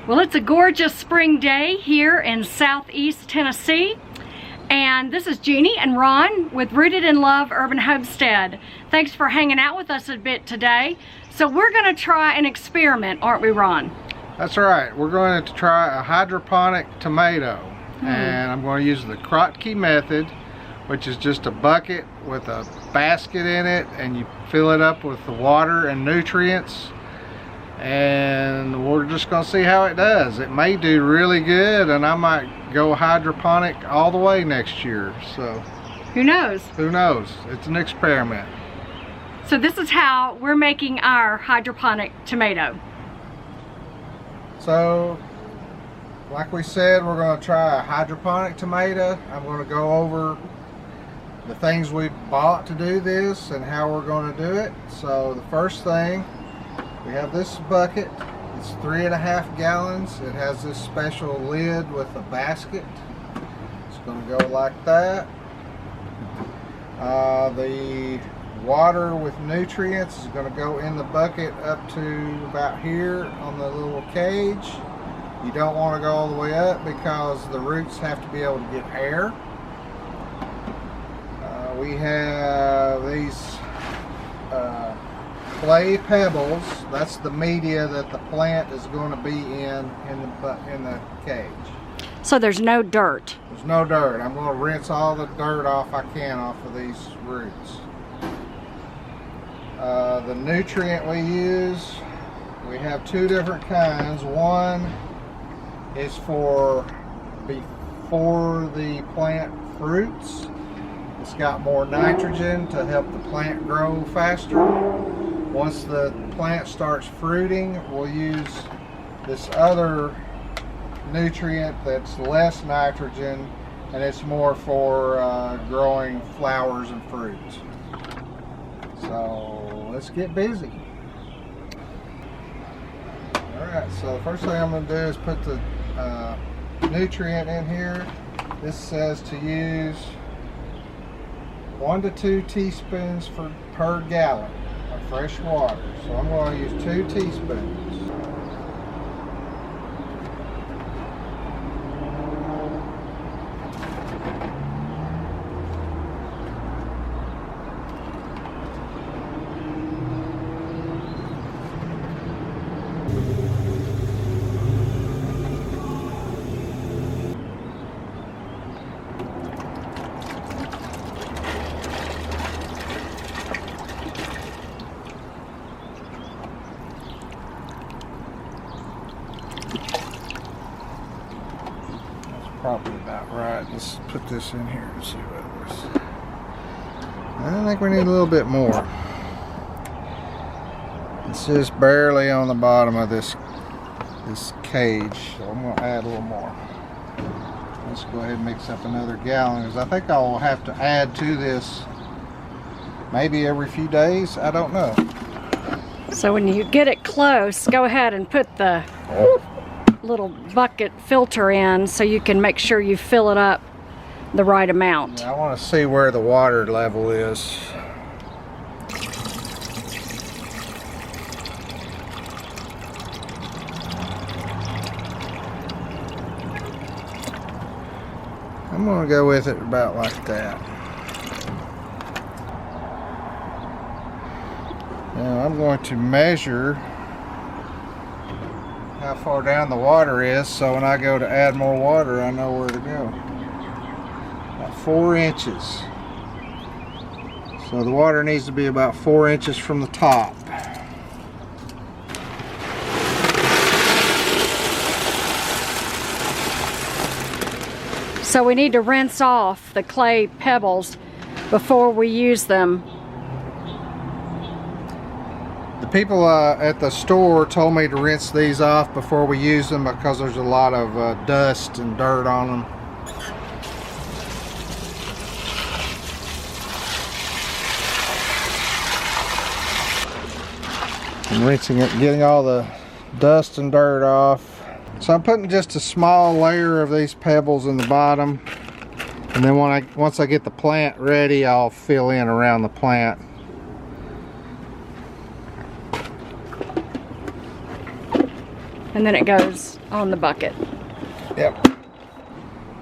Well, it's a gorgeous spring day here in Southeast Tennessee. And this is Jeannie and Ron with Rooted in Love Urban Homestead. Thanks for hanging out with us a bit today. So we're going to try an experiment, aren't we, Ron? That's right. We're going to try a hydroponic tomato. And I'm going to use the Kratky method, which is just a bucket with a basket in it, and you fill it up with the water and nutrients. And we're just going to see how it does. It may do really good, and I might go hydroponic all the way next year. So who knows? Who knows? It's an experiment. So this is how we're making our hydroponic tomato. So like we said, we're going to try a hydroponic tomato. I'm going to go over the things we bought to do this and how we're going to do it. So the first thing, we have this bucket. It's 3.5 gallons. It has this special lid with a basket. It's going to go like that. The water with nutrients is going to go in the bucket up to about here on the little cage. You don't want to go all the way up because the roots have to be able to get air. We have these clay pebbles. That's the media that the plant is going to be in the cage. So there's no dirt? There's no dirt. I'm going to rinse all the dirt off I can off of these roots. The nutrient we use, we have two different kinds. One is for before the plant fruits. It's got more nitrogen to help the plant grow faster. Once the plant starts fruiting, we'll use this other nutrient that's less nitrogen, and it's more for growing flowers and fruits. So let's get busy. Alright, so the first thing I'm going to do is put the nutrient in here. This says to use 1 to 2 teaspoons per gallon of fresh water. So I'm going to use 2 teaspoons. Probably about right. Let's put this in here and see what it was. I think we need a little bit more. It's just barely on the bottom of this cage, so I'm going to add a little more. Let's go ahead and mix up another gallon, because I think I'll have to add to this maybe every few days. I don't know. So when you get it close, go ahead and put the little bucket filter in so you can make sure you fill it up the right amount. Yeah, I want to see where the water level is. I'm going to go with it about like that. Now I'm going to measure how far down the water is, so when I go to add more water, I know where to go. About 4 inches. So the water needs to be about 4 inches from the top. So we need to rinse off the clay pebbles before we use them. The people at the store told me to rinse these off before we use them because there's a lot of dust and dirt on them. I'm rinsing it, getting all the dust and dirt off. So I'm putting just a small layer of these pebbles in the bottom, and then once I get the plant ready, I'll fill in around the plant. And then it goes on the bucket. Yep.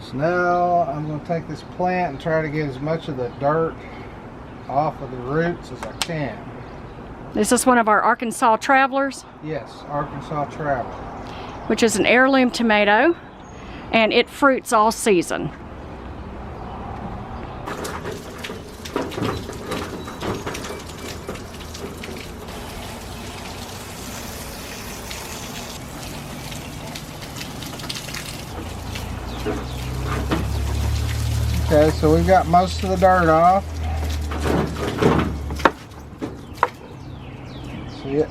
So now I'm going to take this plant and try to get as much of the dirt off of the roots as I can. Is this one of our Arkansas Travelers? Yes, Arkansas Traveler. Which is an heirloom tomato, and it fruits all season. Okay, so we've got most of the dirt off. See it?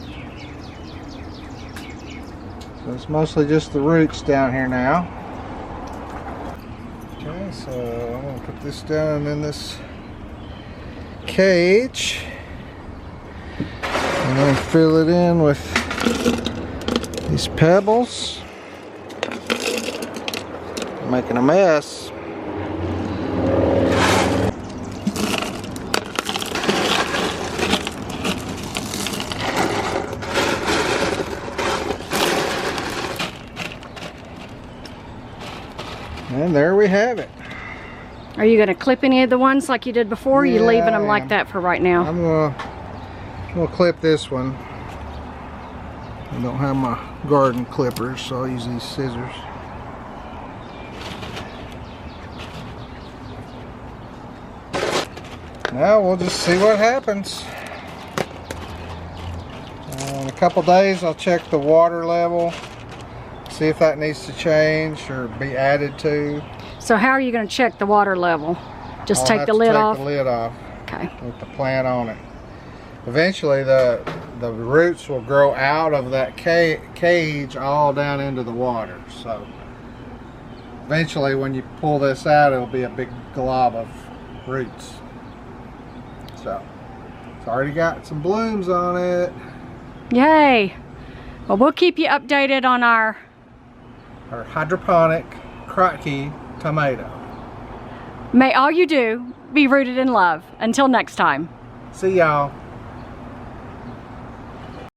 So it's mostly just the roots down here now. Okay, so I'm going to put this down in this cage. And then fill it in with these pebbles. I'm making a mess. And there we have it. Are you going to clip any of the ones like you did before? Or are you Yeah, leaving them I like am. that for right now? I'm gonna clip this one. I don't have my garden clippers, so I'll use these scissors. Now we'll just see what happens. In a couple days I'll check the water level, see if that needs to change or be added to. So how are you going to check the water level? Just I'll take have the to lid take off? the lid off. Okay. With the plant on it. Eventually the roots will grow out of that cage all down into the water. So eventually when you pull this out, it'll be a big glob of roots. So it's already got some blooms on it. Yay. Well, we'll keep you updated on our hydroponic Kratky tomato. May all you do be rooted in love. Until next time. See y'all.